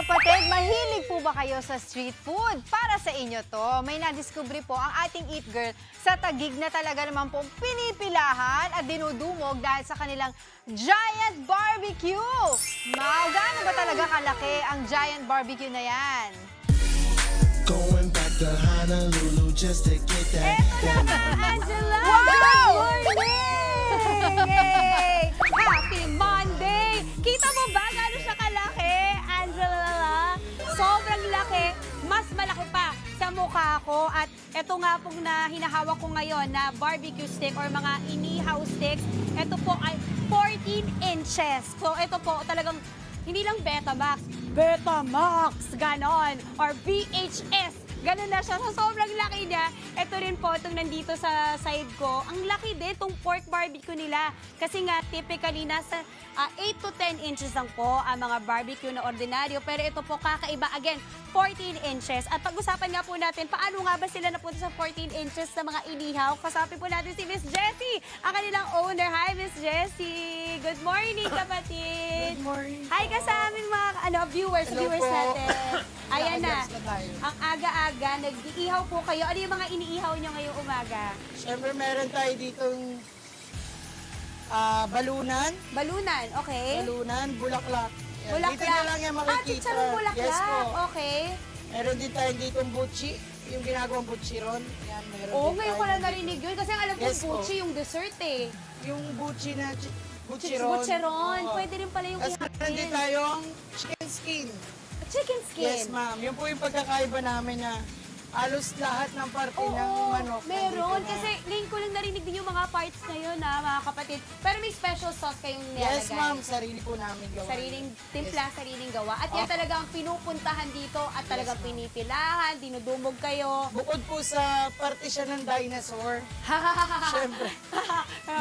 kapatid, mahilig po ba kayo sa street food? Para sa inyo to, may nadiskubre po ang ating Eat Girl sa Taguig na talaga naman pong pinipilahan at dinudumog dahil sa kanilang Giant Barbecue. Mau, gaano ba talaga kalaki ang Giant Barbecue na yan? Going back to Honolulu just to get that. Eto na, Angela! Good Wow! morning! Yay! Happy Monday! Kita mo ba gaano siya kalaki, Angela? Sobrang laki. Mas malaki pa sa mukha ko. At ito nga pong na hinahawak ko ngayon na barbecue stick or mga inihaw sticks. Ito po ay 14 inches. So ito po talagang hindi lang Betamax, ganon. Or VHS. Ganun na siya. So, sobrang laki niya. Ito rin po, itong nandito sa side ko. Ang laki din, itong pork barbecue nila. Kasi nga, typically, nasa 8 to 10 inches lang po ang mga barbecue na ordinaryo. Pero ito po, kakaiba. Again, 14 inches. At pag-usapan nga po natin, paano nga ba sila napunta sa 14 inches na mga inihaw? Kasapin po natin si Miss Jessie, ang kanilang owner. Hi, Miss Jessie! Good morning, kapatid! Good morning. Hi ka sa aming mga viewers Hello po. natin. Ayan na. Naka-gets na tayo. Ang aga-aga, nag-iihaw po kayo. Ano yung mga iniihaw nyo ngayong umaga? Siyempre meron tayo ditong balunan, Balunan, okay. bulaklak. Yan. Bulaklak. Dito nyo lang yan makikita. Chicharong bulaklak. Yes po. Okay. Meron din tayo ditong butchi, yung ginagawang butchiron. Yan, meron Oo, din ngayon tayo ko lang dito. narinig yun. Kasi ang alam ko, Yes po. buchi yung dessert eh. Yung butchi na butchiron. Butcheron. Oo. Pwede rin pala yung Tapos meron din tayong chicken skin. Chicken skin. Yes, ma'am. Yun po yung pagkakaiba namin na halos lahat ng parte ng Oo, manok. meron. nandito na. Kasi ngayon ko lang narinig din yung mga parts na yun, mga kapatid. Pero may special sauce kayong nilalagay. Yes, ma'am. Sarili po namin gawa. Sariling timpla, sariling gawa. At yan talaga ang pinupuntahan dito at talagang pinipilahan, dinudumog kayo. Bukod po sa parte siya ng dinosaur, syempre,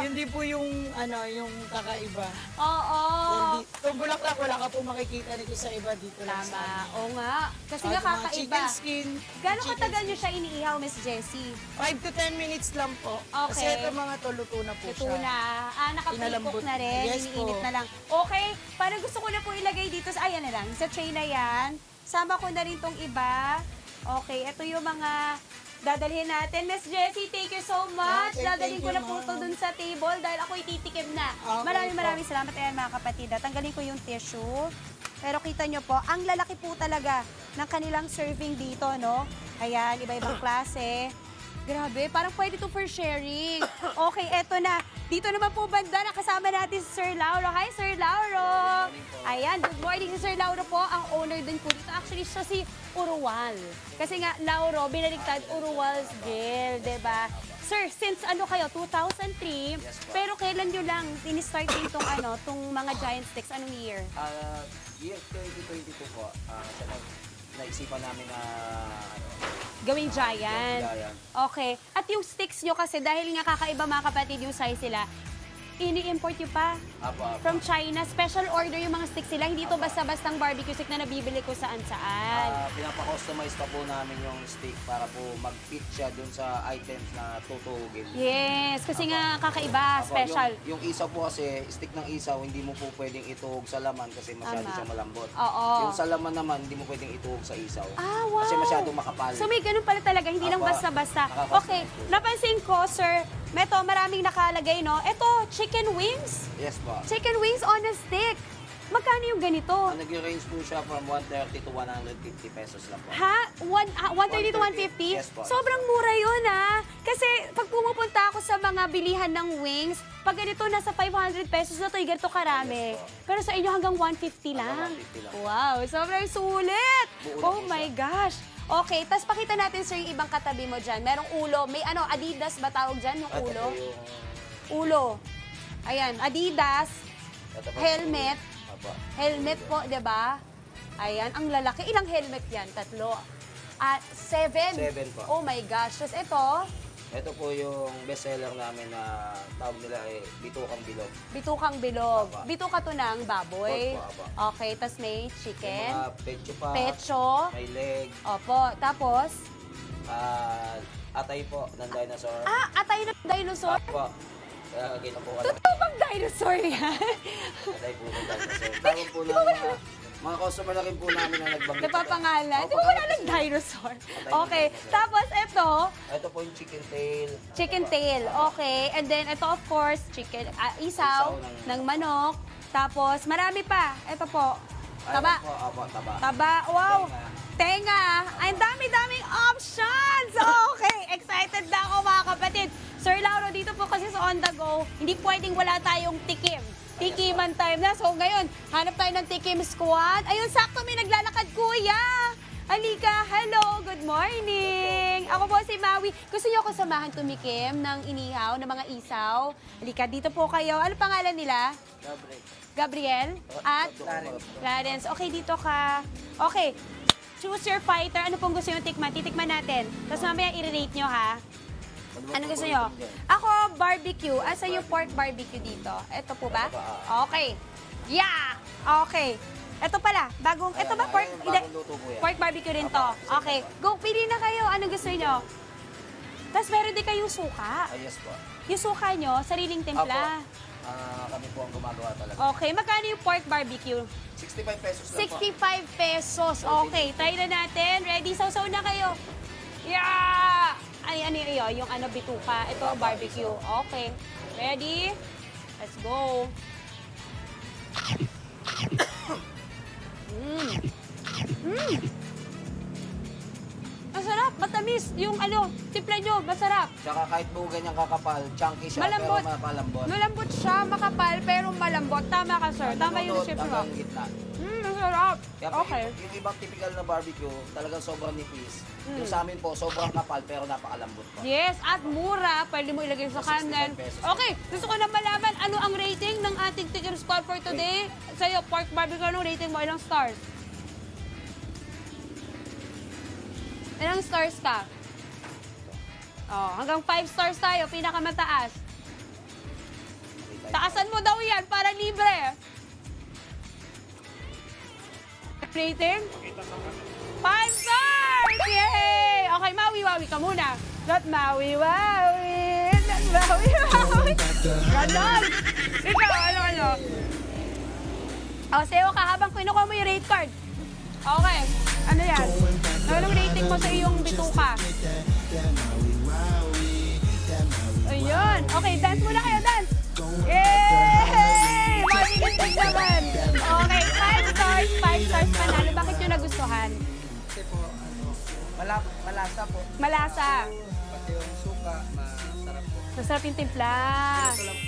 yun din po yung, yung kakaiba. Oo. Itong bulaklak, wala ka po makikita nito sa iba dito lang sa Tama. amin. Oo nga. Kasi nga Mga kakaiba. chicken skin. Gano'ng chicken katagal nyo siya iniihaw, Miss Jessie? 5 to 10 minutes lang po. Kasi Okay. ito mga luto na po Ito siya. na. Nakaprikok Pinalambot na rin. na. Yes Iniinit po. na lang. Okay. Parang gusto ko na po ilagay dito sa, ayan na lang, sa tray na yan. Sama ko na rin tong iba. Okay. Ito yung mga dadalhin natin. Miss Jessie, thank you so much. Okay, Dadalhin thank ko you, na po ito ma'am. dun sa table dahil ako ititikim na. Okay Maraming po. salamat. Ayan mga kapatid. Tanggalin ko yung tissue. Pero kita nyo po, ang lalaki po talaga ng kanilang serving dito, no? Ayan, iba-ibang klase. Grabe, parang pwede to for sharing. Okay, eto na. Dito naman po banda, nakasama natin si Sir Lauro. Hi, Sir Lauro! Ayan, good morning si Sir Lauro po, ang owner din po dito. Actually, siya si Uruwal. Kasi nga, Lauro, binaliktad Uruwal's Grill, diba? Sir, since ano kayo, 2003, pero kailan nyo lang in-start din tong mga giant sticks? Anong year? Year 2022 po, siya naisipan namin na Gawing giant. giant. Okay. At yung sticks nyo kasi, dahil nga kakaiba mga kapatid yung size sila, ini-import nyo pa Apa, from China. Special order yung mga sticks sila. Hindi to basta-bastang barbecue stick na nabibili ko saan-saan. pinapa-customize pa po namin yung steak para po mag-fit siya dun sa items na tutuugin. Yes, kasi nga kakaiba, Apa, special. Yung isaw po kasi, stick ng isaw, hindi mo po pwedeng ituhog sa laman kasi masyado Tama. siyang malambot. Oo. Yung sa laman naman, hindi mo pwedeng ituhog sa isaw. Ah, wow. Kasi masyadong makapal. So may ganun pala talaga, hindi lang Apa, basta-basta. nakaka-customize Okay, po. napansin ko, sir, Meto, maraming nakalagay, no? Ito, chicken wings. Yes po. Chicken wings on a stick. Magkano yung ganito? Nag-range po siya from 130 to 150 pesos lang po. Ha? 130 to 150? Yes po. Sobrang mura yun, ha? Kasi pag pumupunta ako sa mga bilihan ng wings, pag ganito, nasa 500 pesos na to, ganito karami. Yes po. Pero sa inyo hanggang 150 lang. Hanggang 150 lang. Wow, sobrang sulit! Buo Oh na po my siya. gosh! Okay, tas pakita natin, sir, yung ibang katabi mo dyan. Merong ulo. May Adidas ba tawag dyan, yung Ito ulo? po yung... Ulo. Ayan, Adidas, ito po helmet. yung- Apa. Helmet po, di ba? Ayan, ang lalaki. Ilang helmet yan? Tatlo. 7? 7 po. Oh my gosh. Tapos ito, Ito po yung bestseller namin na tawag nila ay Bitukang Bilog. bitukang bilog. Aba. Bituka to ng baboy. Opo, aba. Okay, tapos may May chicken, mga pecho pa, pecho. may leg, Opo, tapos, atay po ng dinosaur. atay ng dinosaur. Apo. Kaya ganyan po kalaki. Totoo bang dinosaur yan? Atay po ng dinosaur. Tawag po ng mga Mga customer na rin po namin na nagbanggit. Napapangalan. Opo, Di ba wala kasi- ng dinosaur? Patay Okay. na dinosaur. Tapos ito, Ito po yung chicken tail. chicken tail. Okay. And then ito of course, chicken isaw Isaw ng- ng manok. Tapos marami pa. Ito po. Taba. Ayun po, opo, taba. Taba. Wow. Tenga. Tenga. Ang dami-daming options. Okay. Excited na ako mga kapatid. Sir Lauro, dito po kasi sa On The Go, hindi pwedeng wala tayong tikim. Tikiman time na. So ngayon, hanap tayo ng tikim squad. Ayun, sakto may naglalakad, kuya. Halika, hello, good morning. Ako po si Maui. Gusto niyo ako samahan tumikim ng inihaw, ng mga isaw? Halika, dito po kayo. Ano pangalan nila? Gabriel? At? Clarence. Okay, dito ka. Okay, choose your fighter. Ano pong gusto niyo tikman? Titikman natin. Tapos mamaya i-rate nyo, ha? Ano gusto nyo? Ako, barbecue. Asa yung pork barbecue dito? Ito po ba? Okay. Yeah! Okay. Ito pala, bagong, ito ba pork? Ayun, bagong luto po yan. Pork barbecue rin to. Okay. Go, pili na kayo. Anong gusto nyo? Tapos meron din kayong suka. Yes po. Yung suka nyo, sariling timpla. Kami po ang gumagawa talaga. Okay, magkano yung pork barbecue? 65 pesos lang po. 65 pesos. Okay, try na natin. Ready? Sausaw na kayo. Yeah! Ano yun? Yung ano, bituka. Ito, barbecue. Okay. Ready? Let's go. Masarap, matamis. Yung ano, timpla nyo, masarap. Tsaka kahit po ganyang kakapal, chunky siya Malambot. pero mapalambot. Malambot siya, makapal, pero malambot. Tama ka, sir. Tama yung Nalulot description mo. hanggang gitna. Masarap. Kaya po, Okay. yung ibang typical na barbecue, talagang sobrang nipis. Yung sa amin po, sobrang kapal pero napakalambot po. Yes, at mura. Pwede mo ilagay sa 65 kanan. pesos. Okay, gusto ko na malaman ano ang rating ng ating Tikim Squad for today. Sa'yo, pork barbecue, anong rating mo? Ilang stars? Ilang stars ka? Oh, hanggang 5 stars tayo, pinakamataas. Taasan mo daw yan para libre. Rating? 5 stars! Yay! Okay, mawi-wawi ka muna. Not mawi-wawi. Not mawi-wawi. Ganon. Ikaw, ano? O, sayo ka habang kinukuha mo yung rate card. Okay. Ano yan? Anong rating mo sa iyong bituka? Ayun. Okay, dance muna kayo, dance. Yay! Magigitig naman. Okay, 5 stars, 5 stars panalo. Bakit nyo nagustuhan? Kasi po, malasa po. Malasa. Pati yung suka, masarap po. Masarap yung timpla. Ito lang,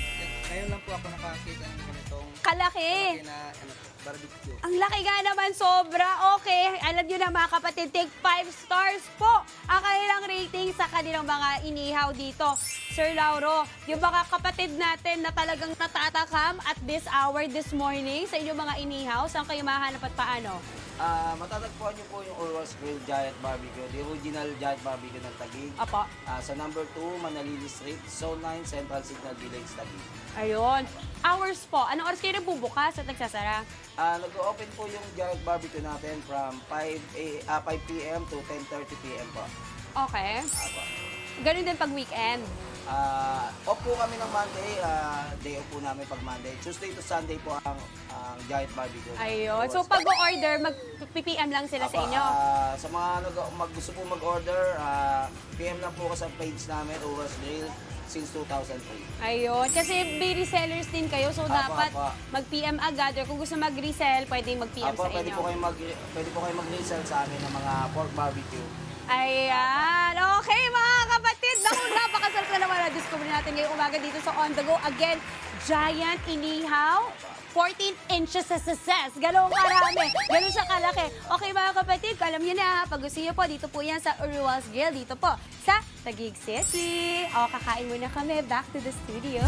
ngayon lang po ako nakakita ng ganitong Kalaki. na barbecue. Ang laki nga naman, sobra. Okay, alam nyo na mga kapatid, take 5 stars po ang kanilang rating sa kanilang mga inihaw dito. Sir Lauro, yung mga kapatid natin na talagang natatakam at this hour this morning sa inyong mga inihaw, saan kayo mahanap at paano? Matatagpuan niyo po yung Urwals Grill Giant Barbecue, the original Giant Barbecue ng Taguig. Apo. Sa number 2, Manalili Street, Zone 9, Central Signal Village, Taguig. Ayun. Hours po. Anong oras kayo nagbubukas at nagsasara? Nag-open po yung Giant Barbecue natin from 5 p.m. to 10:30 p.m. po. Okay. Apo. Ganun din pag weekend. Off po kami ng Monday, day off po namin pag Monday. Tuesday to Sunday po ang Giant Barbecue. Ayun. So pag order mag-PPM lang sila sa inyo. Sa mga gusto po mag-order, PM lang po ko sa page namin, Urwals Grill, since 2003. Ayun. Kasi may resellers din kayo, so dapat apa. mag-PM agad. Or kung gusto mag-resell, pwedeng mag-PM sa Pwede inyo. po kayo mag-resell sa amin ng mga pork barbecue. Ayan. Okay, mga kapatid. Naku, napakasarap na naman na-discover natin ngayong umaga dito sa On The Go. Again, Giant Inihaw. 14 inches sa success. Ganun karami. Ganun siya kalaki. Okay, mga kapatid, alam niyo na, pag gusto niyo po, dito po yan sa Urwals Grill. Dito po sa Taguig City. O, kakain muna kami. Back to the studio.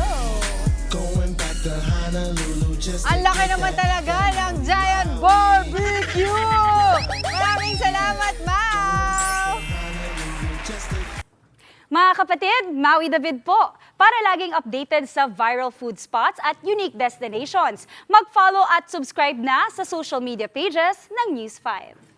Going back to Honolulu just to Ang laki get naman that talaga ng Giant Barbecue! Maraming salamat, Mau! Honolulu just to Mga kapatid, Maui David po. Para laging updated sa viral food spots at unique destinations, mag-follow at subscribe na sa social media pages ng News 5.